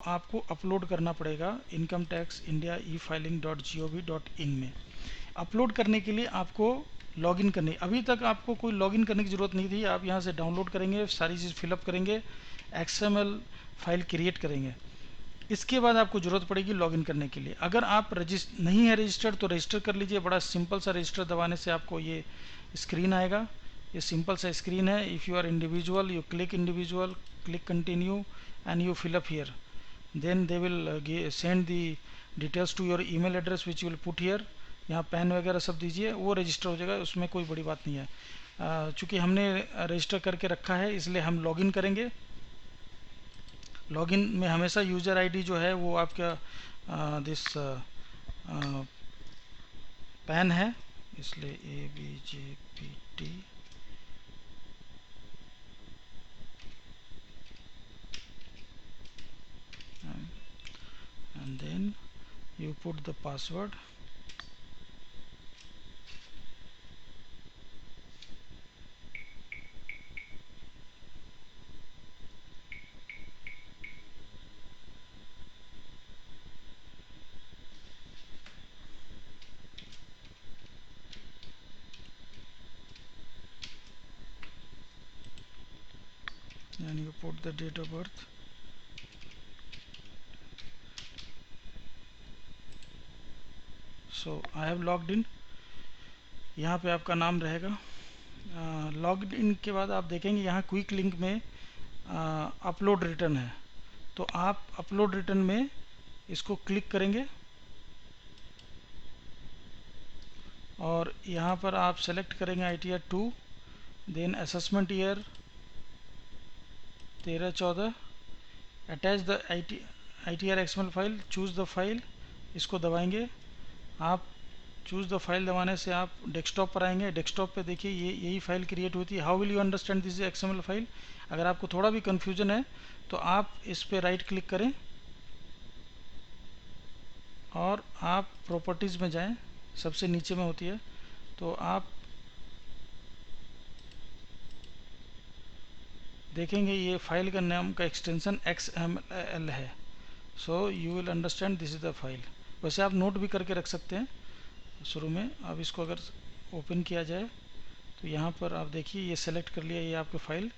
आपको अपलोड करना पड़ेगा इनकम टैक्स इंडिया e-filing.gov.in में। अपलोड करने के लिए आपको लॉगिन करने, अभी तक आपको कोई लॉगिन करने की ज़रूरत नहीं थी। आप यहाँ से डाउनलोड करेंगे, सारी चीज़ फिलअप करेंगे, XML फाइल क्रिएट करेंगे, इसके बाद आपको ज़रूरत पड़ेगी लॉगिन करने के लिए। अगर आप नहीं है रजिस्टर्ड तो रजिस्टर कर लीजिए। बड़ा सिंपल सा रजिस्टर दबाने से आपको ये स्क्रीन आएगा। ये सिंपल सा स्क्रीन है। If you are individual, you click individual, click continue and you fill up here, then they will send the details to your email address which you will put here. यहाँ PAN वगैरह सब दीजिए, वो register हो जाएगा, उसमें कोई बड़ी बात नहीं है। चूँकि हमने रजिस्टर करके रखा है इसलिए हम लॉगिन करेंगे। लॉगिन में हमेशा यूज़र आईडी जो है वो आपका दिस पैन है, इसलिए ABJPT and then you put the password. And you put the date of birth. So I have logged in। यहाँ पे आपका नाम रहेगा। लॉग्ड इन के बाद आप देखेंगे यहाँ क्विक लिंक में अपलोड रिटर्न है, तो आप अपलोड रिटर्न में इसको क्लिक करेंगे और यहाँ पर आप सेलेक्ट करेंगे ITR 2, then assessment year 13-14, attach the ITR XML file, choose the file, इसको दबाएंगे। आप चूज़ द फाइल दबाने से आप डेस्कटॉप पर आएंगे। डेस्कटॉप पे देखिए ये यही फाइल क्रिएट होती है। How will you understand this XML file? अगर आपको थोड़ा भी कन्फ्यूजन है तो आप इस पे राइट क्लिक करें और आप प्रॉपर्टीज़ में जाएं, सबसे नीचे में होती है, तो आप देखेंगे ये फाइल का नाम का एक्सटेंशन XML है। So you will understand this is the file. वैसे आप नोट भी करके रख सकते हैं शुरू में। अब इसको अगर ओपन किया जाए तो यहाँ पर आप देखिए ये सेलेक्ट कर लिया, ये आपकी file.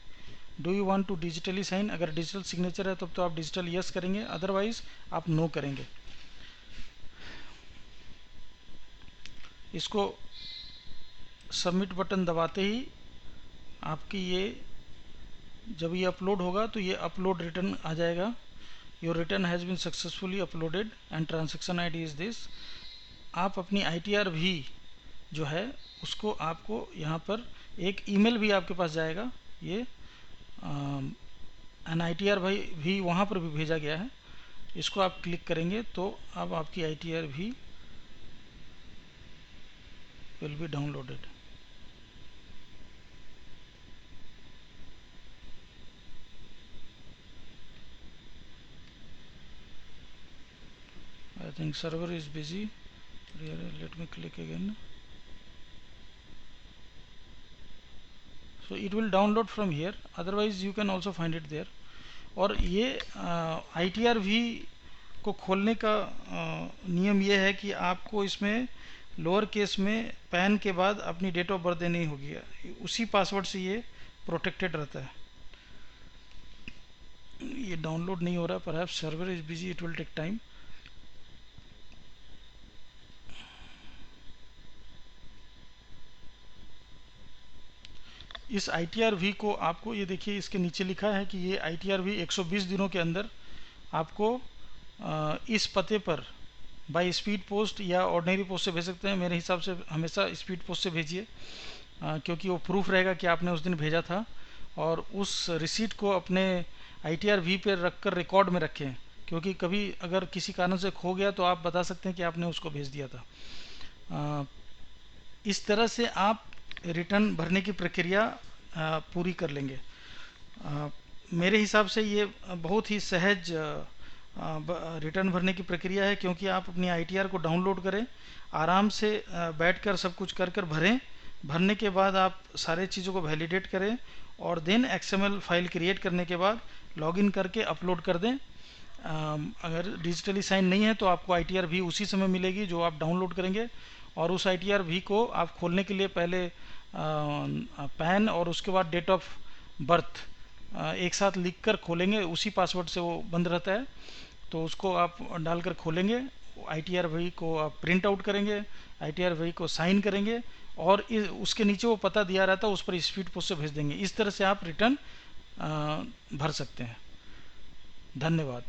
Do you want to digitally sign? अगर डिजिटल सिग्नेचर है तब तो आप डिजिटल यस करेंगे, अदरवाइज आप नो करेंगे। इसको सबमिट बटन दबाते ही आपकी ये जब ये अपलोड होगा तो ये अपलोड रिटर्न आ जाएगा। Your return has been successfully uploaded and transaction ID is this. आप अपनी ITR भी जो है उसको आपको यहाँ पर एक ईमेल भी आपके पास जाएगा, ये एन ITR भाई भी वहाँ पर भी भेजा गया है। इसको आप क्लिक करेंगे तो अब आपकी ITR भी will be downloaded. I think server is busy. Really, let me click again. So it will download from here, otherwise you can also find it there. और ये ITR भी को खोलने का नियम ये है कि आपको इसमें लोअर केस में पैन के बाद अपनी डेट ऑफ बर्थ देनी होगी, उसी पासवर्ड से ये प्रोटेक्टेड रहता है। ये डाउनलोड नहीं हो रहा, perhaps server is busy, it will take time. इस ITR-V को आपको ये देखिए इसके नीचे लिखा है कि ये ITR-V 120 दिनों के अंदर आपको इस पते पर बाय स्पीड पोस्ट या ऑर्डिनरी पोस्ट से भेज सकते हैं। मेरे हिसाब से हमेशा स्पीड पोस्ट से भेजिए, क्योंकि वो प्रूफ रहेगा कि आपने उस दिन भेजा था, और उस रिसीट को अपने ITR-V पे रख कर रिकॉर्ड में रखें, क्योंकि कभी अगर किसी कारण से खो गया तो आप बता सकते हैं कि आपने उसको भेज दिया था। इस तरह से आप रिटर्न भरने की प्रक्रिया पूरी कर लेंगे। मेरे हिसाब से ये बहुत ही सहज रिटर्न भरने की प्रक्रिया है, क्योंकि आप अपनी ITR को डाउनलोड करें, आराम से बैठकर सब कुछ कर भरें। भरने के बाद आप सारे चीज़ों को वैलिडेट करें और देन XML फाइल क्रिएट करने के बाद लॉगिन करके अपलोड कर दें। अगर डिजिटली साइन नहीं है तो आपको ITR भी उसी समय मिलेगी जो आप डाउनलोड करेंगे, और उस ITR भी को आप खोलने के लिए पहले पैन और उसके बाद डेट ऑफ बर्थ एक साथ लिख कर खोलेंगे, उसी पासवर्ड से वो बंद रहता है। तो उसको आप डालकर खोलेंगे, ITR वही को आप प्रिंट आउट करेंगे, ITR वही को साइन करेंगे, और उसके नीचे वो पता दिया रहता है उस पर स्पीड पोस्ट से भेज देंगे। इस तरह से आप रिटर्न भर सकते हैं। धन्यवाद।